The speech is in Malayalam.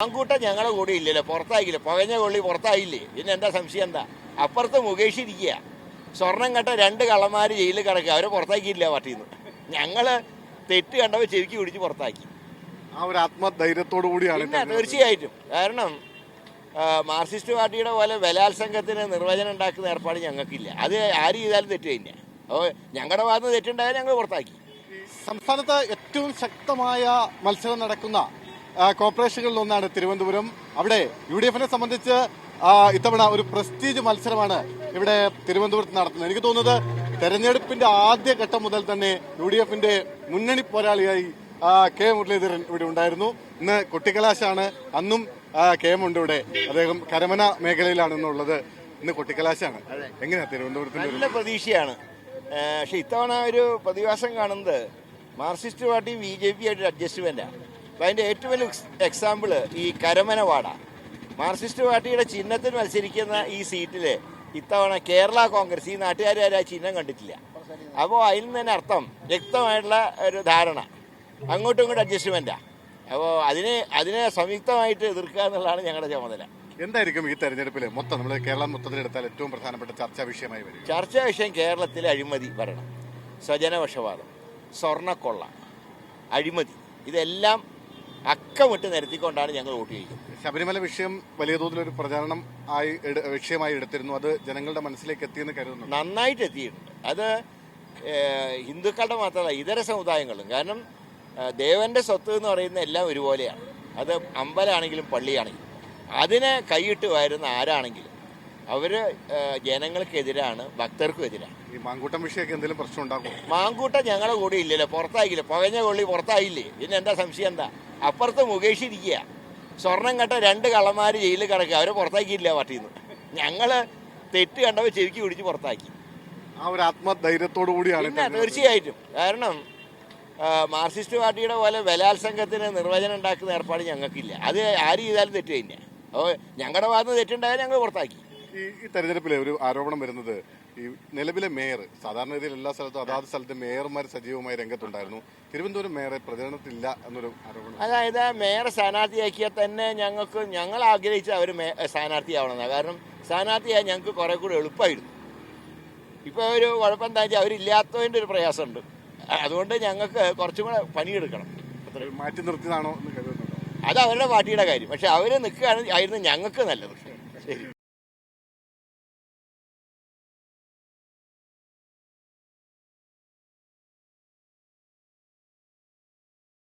മാങ്കൂട്ടം ഞങ്ങളുടെ കൂടെ ഇല്ലല്ലോ, പുറത്താക്കില്ല. പുകഞ്ഞ കൊള്ളി പുറത്തായില്ലേ, പിന്നെ എന്താ സംശയം? എന്താ അപ്പുറത്ത് മുകേഷ് ഇരിക്കുക, സ്വർണം കണ്ട 2 കള്ളന്മാർ ജയിലിൽ കിടക്കുക, അവരെ പുറത്താക്കിയില്ല പാർട്ടിയിൽ നിന്ന്. ഞങ്ങള് തെറ്റ് കണ്ടപ്പോൾ ചെവിക്ക് പിടിച്ച് പുറത്താക്കി. ആ ഒരു ആത്മധൈര്യത്തോടു കൂടിയാണ് പിന്നെ തീർച്ചയായിട്ടും. കാരണം മാർക്സിസ്റ്റ് പാർട്ടിയുടെ പോലെ ബലാത്സംഗത്തിന് നിർവചനം ഉണ്ടാക്കുന്ന ഏർപ്പാട് ഞങ്ങൾക്കില്ല. അത് ആര് ചെയ്താലും തെറ്റ് തന്നെ. അപ്പോൾ ഞങ്ങളുടെ ഭാഗത്ത് തെറ്റുണ്ടായാലും ഞങ്ങൾ പുറത്താക്കി. സംസ്ഥാനത്ത് ഏറ്റവും ശക്തമായ മത്സരം നടക്കുന്ന കോർപ്പറേഷനുകളിൽ ഒന്നാണ് തിരുവനന്തപുരം. അവിടെ UDF-നെ സംബന്ധിച്ച് ഇത്തവണ ഒരു പ്രസ്റ്റീജ് മത്സരമാണ് ഇവിടെ തിരുവനന്തപുരത്ത് നടത്തുന്നത്. എനിക്ക് തോന്നുന്നത് തെരഞ്ഞെടുപ്പിന്റെ ആദ്യഘട്ടം മുതൽ തന്നെ UDF-ന്റെ മുന്നണി പോരാളിയായി കെ മുരളീധരൻ ഇവിടെ ഉണ്ടായിരുന്നു. ഇന്ന് കൊട്ടിക്കലാശാണ്. അന്നും KM ഉണ്ട് ഇവിടെ. അദ്ദേഹം കരമന മേഖലയിലാണ് ഇന്നുള്ളത്. ഇന്ന് കൊട്ടിക്കലാശാണ്. എങ്ങനെയാ തിരുവനന്തപുരത്തിന്റെ നല്ല പ്രതീക്ഷയാണ്. പക്ഷെ ഇത്തവണ ഒരു പ്രതിഭാസം കാണുന്നത് മാർക്സിസ്റ്റ് പാർട്ടി BJP ആയിട്ട് അഡ്ജസ്റ്റ്മെന്റാണ്. അപ്പം അതിന്റെ ഏറ്റവും വലിയ എക്സാമ്പിള് ഈ കരമന വാർഡാണ്. മാർക്സിസ്റ്റ് പാർട്ടിയുടെ ചിഹ്നത്തിൽ മത്സരിക്കുന്ന ഈ സീറ്റില് ഇത്തവണ കേരള കോൺഗ്രസ്, ഈ നാട്ടുകാരും ആ ചിഹ്നം കണ്ടിട്ടില്ല. അപ്പോൾ അതിൽ നിന്ന് തന്നെ അർത്ഥം വ്യക്തമായിട്ടുള്ള ഒരു ധാരണ, അങ്ങോട്ടും ഇങ്ങോട്ടും അഡ്ജസ്റ്റ്മെന്റാണ്. അപ്പോൾ അതിനെ സംയുക്തമായിട്ട് എതിർക്കുക എന്നുള്ളതാണ് ഞങ്ങളുടെ ചുമതല. എന്തായിരിക്കും ഈ തെരഞ്ഞെടുപ്പിൽ മൊത്തം നമ്മൾ കേരളം മൊത്തത്തിലെടുത്താൽ ഏറ്റവും പ്രധാനപ്പെട്ട ചർച്ചാ വിഷയമായി വരും? ചർച്ചാ വിഷയം കേരളത്തിലെ അഴിമതി ഭരണം, സ്വജനപക്ഷപാതം, സ്വർണ്ണക്കൊള്ള, അഴിമതി, ഇതെല്ലാം അക്കമിട്ട് നിരത്തിക്കൊണ്ടാണ് ഞങ്ങൾ വോട്ട് ചെയ്യുന്നത്. ശബരിമല വിഷയം വലിയ തോതിലൊരു പ്രചാരണം വിഷയമായി എടുത്തിരുന്നു. അത് ജനങ്ങളുടെ മനസ്സിലേക്ക് എത്തിയെന്ന് കരുതുന്നു. നന്നായിട്ട് എത്തിയിട്ടുണ്ട്. അത് ഹിന്ദുക്കളുടെ മാത്രമല്ല, ഇതര സമുദായങ്ങളും. കാരണം ദേവന്റെ സ്വത്ത് എന്ന് പറയുന്ന എല്ലാം ഒരുപോലെയാണ്. അത് അമ്പലമാണെങ്കിലും പള്ളിയാണെങ്കിലും അതിനെ കൈയിട്ട് വരുന്ന ആരാണെങ്കിലും അവര് ജനങ്ങൾക്കെതിരാണ്, ഭക്തർക്കും എതിരാണ്. ഈ മാങ്കൂട്ടം വിഷയമൊക്കെ എന്തെങ്കിലും പ്രശ്നം ഉണ്ടാകും? മാങ്കൂട്ടം ഞങ്ങളുടെ കൂടെ ഇല്ലല്ലോ, പുറത്താക്കില്ല. പുകഞ്ഞ കൊള്ളി പുറത്തായില്ലേ, പിന്നെ എന്താ സംശയം? എന്താ അപ്പുറത്ത് മുകേഷ് ഇരിക്കുക, സ്വർണം കണ്ട 2 കള്ളന്മാർ ജയിലിൽ കിടക്കുക, അവരെ പുറത്താക്കിയില്ല പാർട്ടിയിൽ നിന്ന്. ഞങ്ങള് തെറ്റ് കണ്ടപ്പോൾ ചെവിക്ക് പിടിച്ച് പുറത്താക്കി. ആ ഒരു ആത്മധൈര്യത്തോടു കൂടിയാണ്. പിന്നെ തീർച്ചയായിട്ടും. കാരണം മാർക്സിസ്റ്റ് പാർട്ടിയുടെ പോലെ ബലാത്സംഗത്തിന് നിർവചനം ഉണ്ടാക്കുന്ന ഏർപ്പാട് ഞങ്ങൾക്കില്ല. അത് ആര് ചെയ്താലും തെറ്റ് തന്നെ. അപ്പോൾ ഞങ്ങളുടെ ഭാഗത്ത് തെറ്റുണ്ടായാലും ഞങ്ങൾ പുറത്താക്കി. ഈ തെരഞ്ഞെടുപ്പിലെ ഒരു ആരോപണം വരുന്നത് ഈ നിലവിലെ മേയർ, സാധാരണ രീതിയിൽ എല്ലാ സ്ഥലത്തും അതാത് സ്ഥലത്ത് മേയർമാർ സജീവമായി രംഗത്തുണ്ടായിരുന്നു. തിരുവനന്തപുരം മേയറെ പ്രചരണത്തില്ല എന്നൊരു ആരോപണം. അതായത് മേയർ സ്ഥാനാർത്ഥിയാക്കിയാൽ തന്നെ ഞങ്ങൾ ആഗ്രഹിച്ച അവർ സ്ഥാനാർത്ഥിയാവണമെന്നാണ്. കാരണം സ്ഥാനാർത്ഥിയായി ഞങ്ങൾക്ക് കുറെ കൂടി എളുപ്പമായിരുന്നു. ഇപ്പോൾ ഒരു കുഴപ്പം എന്താ വെച്ചാൽ അവരില്ലാത്തതിൻ്റെ ഒരു പ്രയാസമുണ്ട്. അതുകൊണ്ട് ഞങ്ങൾക്ക് കുറച്ചും കൂടെ പണിയെടുക്കണം. മാറ്റി നിർത്തിയതാണോ എന്ന് കരുതുന്നുണ്ടോ? അത് അവരുടെ പാർട്ടിയുടെ കാര്യം. പക്ഷെ അവർ നിൽക്കുകയായിരുന്നു ഞങ്ങൾക്ക് നല്ലത്. ശരി.